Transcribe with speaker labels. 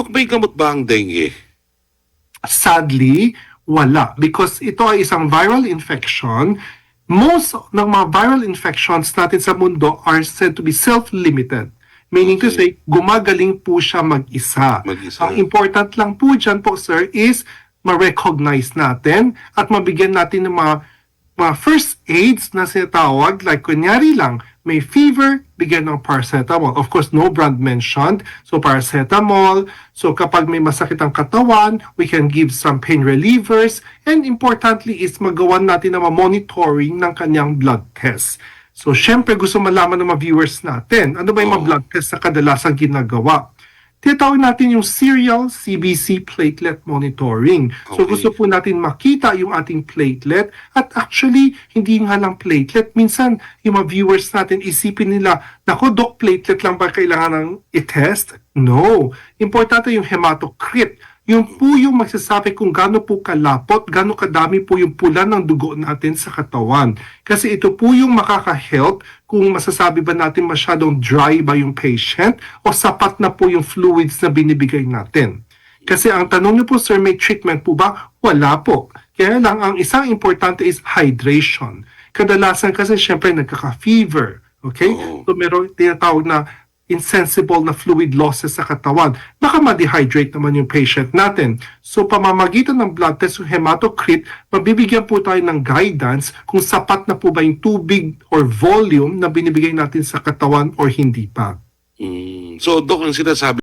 Speaker 1: Dok, may gamot ba ang dengue?
Speaker 2: Sadly, wala. Because ito ay isang viral infection. Most ng mga viral infections natin sa mundo are said to be self-limited. Meaning to say, gumagaling po siya mag-isa.
Speaker 1: Mag-isa.
Speaker 2: Ang important lang po dyan po, sir, is ma-recognize natin at mabigyan natin ng mga first aids na sinatawag. Like, kunyari lang, may fever, bigyan ng paracetamol. Of course, no brand mentioned. So, paracetamol. So, kapag may masakit ang katawan, we can give some pain relievers. And importantly is magawan natin ng monitoring ng kanyang blood test. So, syempre gusto malaman ng mga viewers natin, ano ba yung mga blood test na kadalasang ginagawa? Tinatawag natin yung serial CBC platelet monitoring. So,
Speaker 1: Okay.
Speaker 2: gusto po natin makita yung ating platelet at actually, hindi nga lang platelet. Minsan, yung mga viewers natin, isipin nila, naku, Doc, platelet lang ba kailangan ng i-test? No. Importante yung hematocrit. Yung po yung magsasabi kung gaano po kalapot, gaano kadami po yung pula ng dugo natin sa katawan. Kasi ito po yung makaka-help kung masasabi ba natin masyadong dry ba yung patient o sapat na po yung fluids na binibigay natin. Kasi ang tanong niyo po, sir, may treatment po ba? Wala po. Kaya lang, ang isang importante is hydration. Kadalasan kasi syempre nagkaka-fever. Okay?
Speaker 1: Oo.
Speaker 2: So meron tinatawag na insensible na fluid losses sa katawan. Baka ma-dehydrate naman yung patient natin. So, pamamagitan ng blood test o hematocrit, mabibigyan po tayo ng guidance kung sapat na po ba yung tubig or volume na binibigay natin sa katawan or hindi pa.
Speaker 1: So, Dok, ang sinasabi